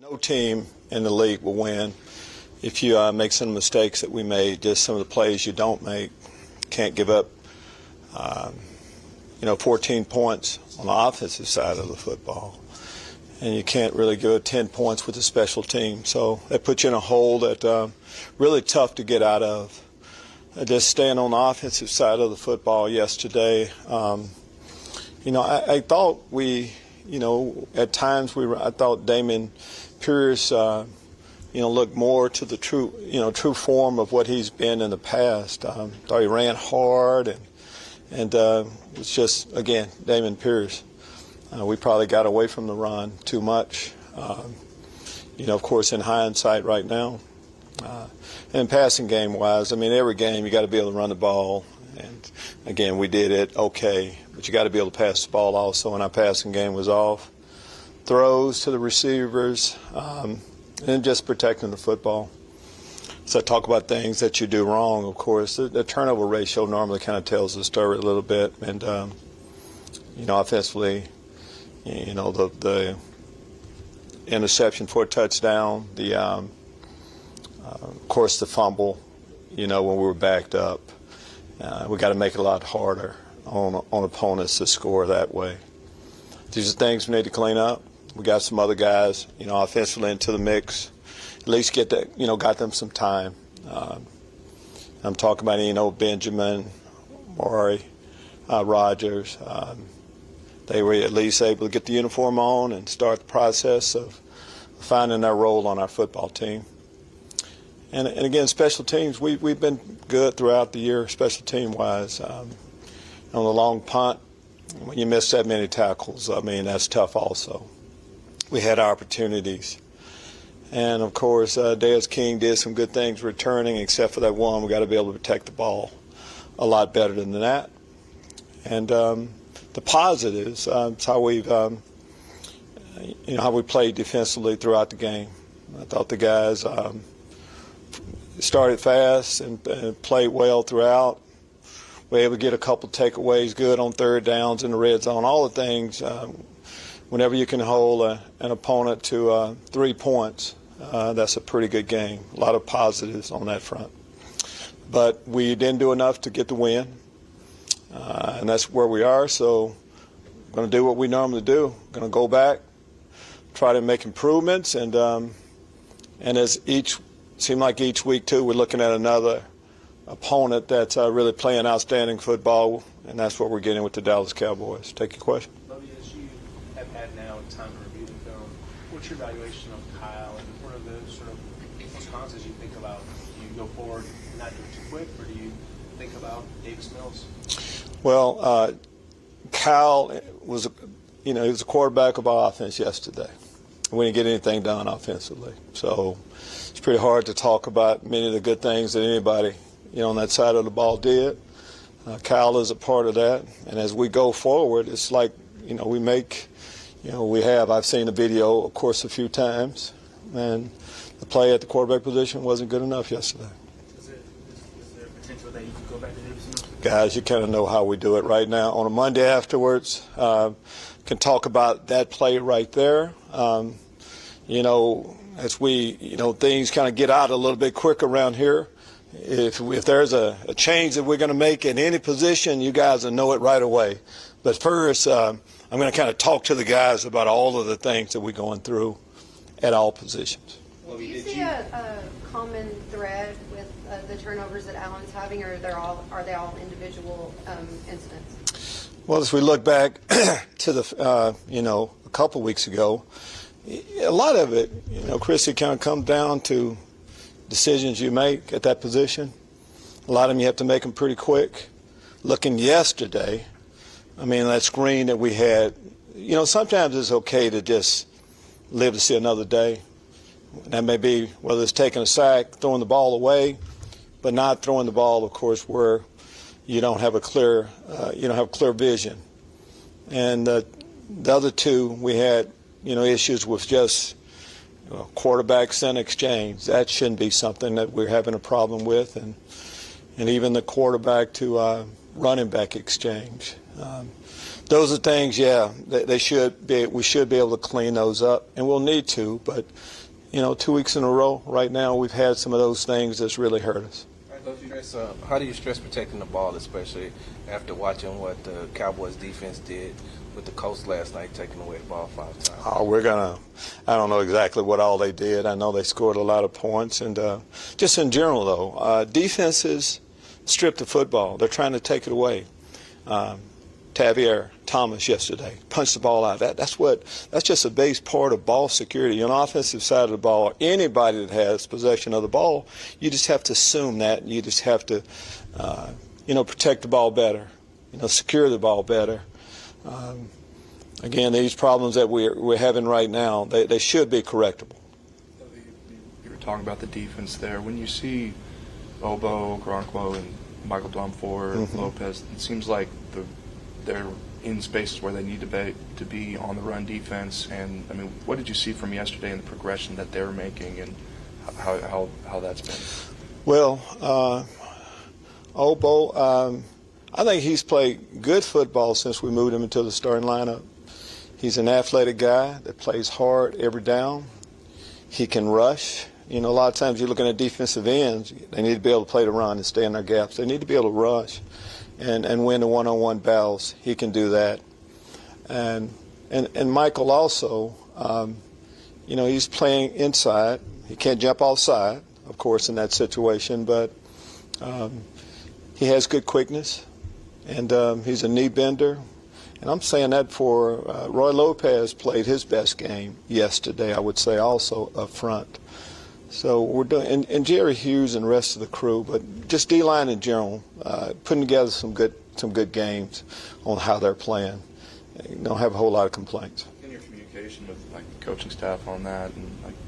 No team in the league will win if you make some mistakes that we made, just some of the plays you don't make. Can't give up, 14 points on the offensive side of the football. And you can't really give up 10 points with the special team. So that puts you in a hole that really tough to get out of. Just staying on the offensive side of the football yesterday, I thought at times I thought Damon Pierce, looked more to the true form of what he's been in the past. Thought he ran hard and it's just, again, Damon Pierce. We probably got away from the run too much. Of course, in hindsight right now. And passing game-wise, every game you got to be able to run the ball. And, again, we did it okay. But you got to be able to pass the ball also, and our passing game was off. Throws to the receivers, and just protecting the football. So I talk about things that you do wrong, of course. The turnover ratio normally kind of tells the story a little bit. And, offensively, the interception for a touchdown, of course, the fumble, when we were backed up. We got to make it a lot harder on opponents to score that way. These are things we need to clean up. We got some other guys, offensively into the mix. At least get that, got them some time. I'm talking about, Benjamin, Maury, Rogers. They were at least able to get the uniform on and start the process of finding their role on our football team. And again, special teams, we've been good throughout the year, special team-wise. On the long punt, when you miss that many tackles, that's tough also. We had opportunities. And, of course, Dez King did some good things returning, except for that one. We got to be able to protect the ball a lot better than that. And the positives, it's how we've, how we played defensively throughout the game. I thought the guys started fast and played well throughout. We were able to get a couple takeaways good on third downs in the red zone. All the things, whenever you can hold an opponent to 3 points, that's a pretty good game. A lot of positives on that front. But we didn't do enough to get the win, and that's where we are. So we're going to do what we normally do. We're going to go back, try to make improvements, and as seemed like each week, too, we're looking at another opponent that's really playing outstanding football, and that's what we're getting with the Dallas Cowboys. Take your question. Lovie, as you have had now time to review the film, what's your evaluation of Kyle, and what are those sort of responses you think about? Do you go forward and not do it too quick, or do you think about Davis Mills? Well, Kyle was, he was a quarterback of our offense yesterday. We didn't get anything done offensively. So it's pretty hard to talk about many of the good things that anybody, on that side of the ball did. Kyle is a part of that. And as we go forward, it's like, we make, I've seen the video, of course, a few times. And the play at the quarterback position wasn't good enough yesterday. Is there potential that you could go back to Davis Mills? Guys, you kind of know how we do it right now. On a Monday afterwards, can talk about that play right there. As we, things kind of get out a little bit quicker around here. If there's a change that we're going to make in any position, you guys will know it right away. But first, I'm going to kind of talk to the guys about all of the things that we're going through at all positions. Do you see a common thread with the turnovers that Allen's having, or are they all individual incidents? Well, as we look back to the, a couple weeks ago, a lot of it, Chrissy, kind of comes down to decisions you make at that position. A lot of them you have to make them pretty quick. Looking yesterday, that screen that we had, sometimes it's okay to just live to see another day. That may be whether it's taking a sack, throwing the ball away, but not throwing the ball, of course, where you don't have a clear, clear vision. And the other two, we had, issues with just quarterback center exchange. That shouldn't be something that we're having a problem with, and even the quarterback to running back exchange. Those are things, yeah, they should be. We should be able to clean those up, and we'll need to. But 2 weeks in a row, right now, we've had some of those things that's really hurt us. How do you stress protecting the ball, especially after watching what the Cowboys defense did with the Colts last night, taking away the ball 5 times? Oh, I don't know exactly what all they did. I know they scored a lot of points. And just in general, though, defenses strip the football. They're trying to take it away. Tavier Thomas yesterday punched the ball out. That's just a base part of ball security. On the offensive side of the ball, anybody that has possession of the ball, you just have to assume that. You just have to, protect the ball better, secure the ball better. Again, these problems that we're having right now, they should be correctable. You were talking about the defense there. When you see Obo, Gronquo, and Michael Dwumfour, Lopez, it seems like they're in spaces where they need to be on the run defense. And I mean, what did you see from yesterday in the progression that they were making, and how that's been? Well, Obo, I think he's played good football since we moved him into the starting lineup. He's an athletic guy that plays hard every down. He can rush. A lot of times you're looking at defensive ends, they need to be able to play the run and stay in their gaps. They need to be able to rush and win the one-on-one battles. He can do that. And Michael also, he's playing inside. He can't jump outside, of course, in that situation, but he has good quickness, and he's a knee bender. And I'm saying that for Roy Lopez played his best game yesterday, I would say, also up front. So we're doing, and Jerry Hughes and the rest of the crew, but just D-line in general, putting together some good games on how they're playing. Don't have a whole lot of complaints. In your communication with the coaching staff on that, and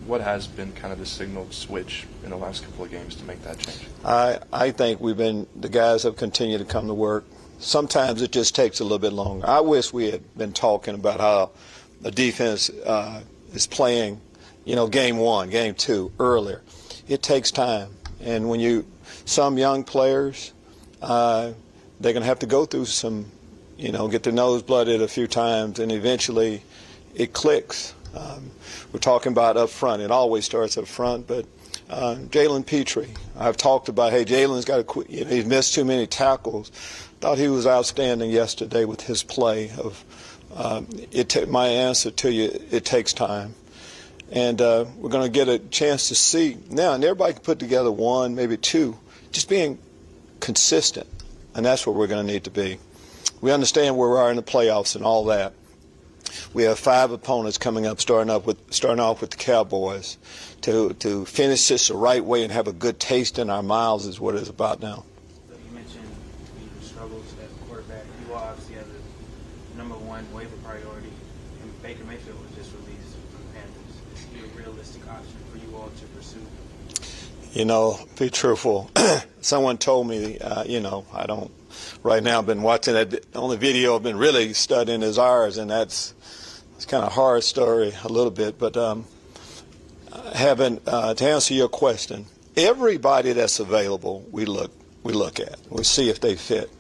what has been kind of the signal switch in the last couple of games to make that change? I think the guys have continued to come to work. Sometimes it just takes a little bit longer. I wish we had been talking about how the defense is playing, game 1, game 2 earlier. It takes time, and when some young players, they're going to have to go through some, get their nose blooded a few times, and eventually it clicks. We're talking about up front. It always starts up front, but Jalen Petrie, I've talked about, hey, Jalen's got to quit. He's missed too many tackles. Thought he was outstanding yesterday with his play. My answer to you, it takes time. And we're going to get a chance to see now, and everybody can put together 1, maybe 2, just being consistent, and that's where we're going to need to be. We understand where we are in the playoffs and all that. We have 5 opponents coming up, starting off with the Cowboys. To finish this the right way and have a good taste in our mouths is what it's about now. You mentioned your struggles as a quarterback. You all obviously have the #1 waiver priority, and Baker Mayfield was just released from the Panthers. Is he a realistic option for you all to pursue? Be truthful. Someone told me, I don't. Right now, I've been watching that. The only video I've been really studying is ours, and it's kind of a hard story a little bit. But to answer your question, everybody that's available, we look at. We see if they fit.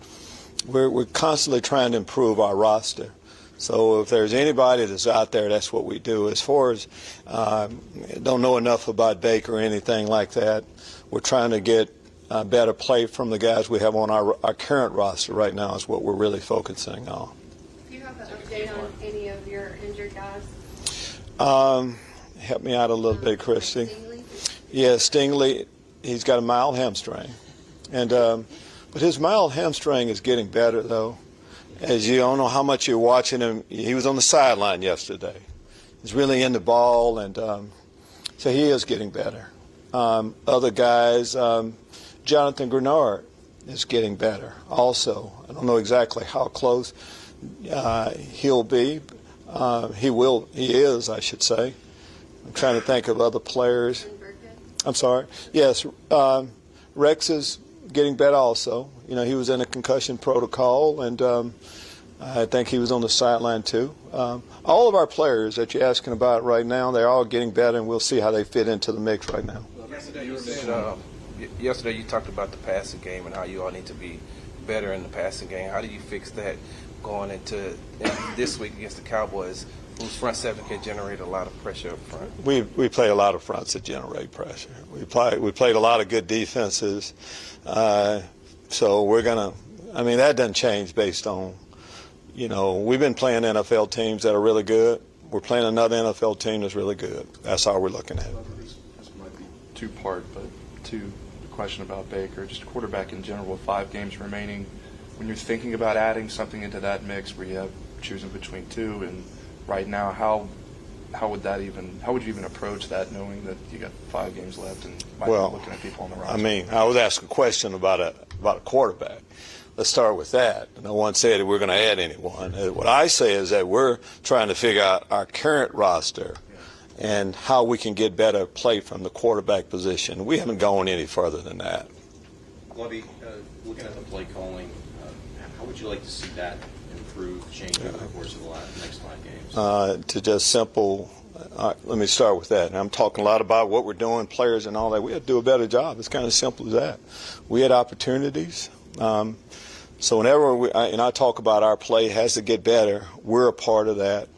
We're constantly trying to improve our roster. So if there's anybody that's out there, that's what we do. As far as don't know enough about Baker or anything like that, we're trying to get better play from the guys we have on our current roster right now is what we're really focusing on. Do you have an update on any of your injured guys? Help me out a little bit, Christy. Stingley? Yeah, Stingley, he's got a mild hamstring. And but his mild hamstring is getting better, though. As you don't know how much you're watching him, he was on the sideline yesterday. He's really in the ball, and so he is getting better. Other guys, Jonathan Grenard is getting better also. I don't know exactly how close he'll be. He is, I should say. I'm trying to think of other players. I'm sorry. Yes, Rex is getting better also. He was in a concussion protocol, and I think he was on the sideline too. All of our players that you're asking about right now, they're all getting better, and we'll see how they fit into the mix right now. Yesterday you talked about the passing game and how you all need to be better in the passing game. How do you fix that going into this week against the Cowboys, whose front seven can generate a lot of pressure up front? We play a lot of fronts that generate pressure. We played a lot of good defenses. So we're going to, that doesn't change based on, we've been playing NFL teams that are really good. We're playing another NFL team that's really good. That's how we're looking at it. This might be two-part, but the question about Baker, just quarterback in general with 5 games remaining. When you're thinking about adding something into that mix where you have choosing between 2 and right now, how would you even approach that knowing that you got 5 games left and might be looking at people on the roster? I would ask a question about a quarterback. Let's start with that. No one said that we're going to add anyone. What I say is that we're trying to figure out our current roster and how we can get better play from the quarterback position. We haven't gone any further than that. Lovie, looking at the play calling, how would you like to see that improve, change over the course of the next 5 games? To just simple, let me start with that. And I'm talking a lot about what we're doing, players and all that. We have to do a better job. It's kind of simple as that. We had opportunities. So whenever I talk about our play has to get better, we're a part of that.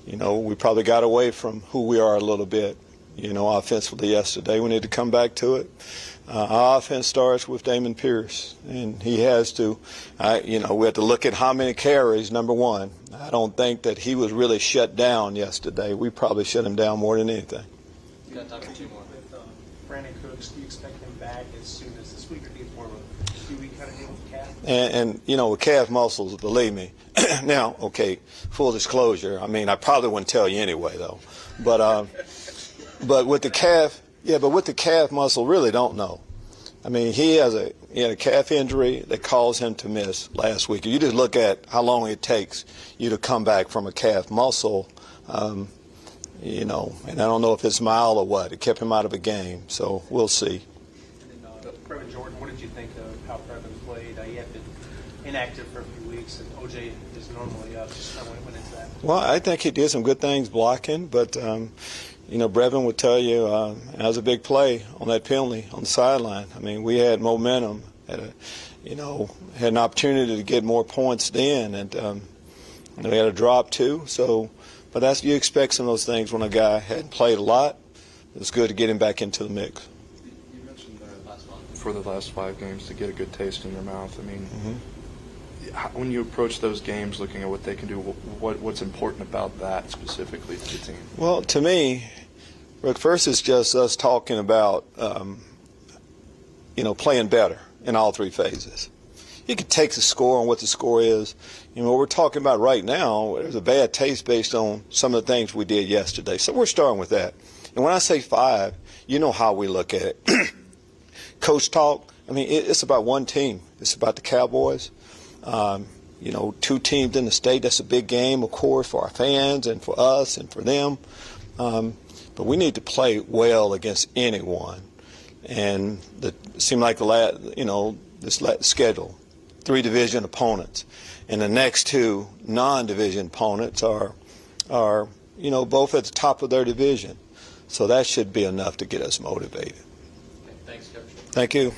We probably got away from who we are a little bit, offensively yesterday. We need to come back to it. Our offense starts with Damon Pierce, and he has to, we have to look at how many carries, number one. I don't think that he was really shut down yesterday. We probably shut him down more than anything. You got time for 2 more. With Brandon Cooks, do you expect him back as soon as this week, or do you more of a 2-week kind of deal with the calf? And with calf muscles, believe me. Now, okay, full disclosure. I probably wouldn't tell you anyway, though. But with the calf, with the calf muscle, really don't know. He had a calf injury that caused him to miss last week. You just look at how long it takes you to come back from a calf muscle. And I don't know if it's mild or what. It kept him out of a game, so we'll see. And then, Brevin Jordan, what did you think of how Brevin played? He had been inactive for a few weeks, and OJ is normally up. Just kind of went into that. Well, I think he did some good things blocking, but Brevin would tell you that was a big play on that penalty on the sideline. We had momentum, had an opportunity to get more points then, and we had a drop too. But you expect some of those things when a guy hadn't played a lot. It's good to get him back into the mix. You mentioned for the last 5 games to get a good taste in your mouth. When you approach those games looking at what they can do, what's important about that specifically to the team? Well, to me, Rick, first it's just us talking about, playing better in all 3 phases. You can take the score on what the score is. What we're talking about right now, there's a bad taste based on some of the things we did yesterday. So we're starting with that. And when I say 5, you know how we look at it. Coach talk, it's about one team. It's about the Cowboys. 2 teams in the state. That's a big game, of course, for our fans and for us and for them. But we need to play well against anyone. And it seemed like this schedule, 3 division opponents, and the next 2 non-division opponents are both at the top of their division. So that should be enough to get us motivated. Okay, thanks, Coach. Thank you.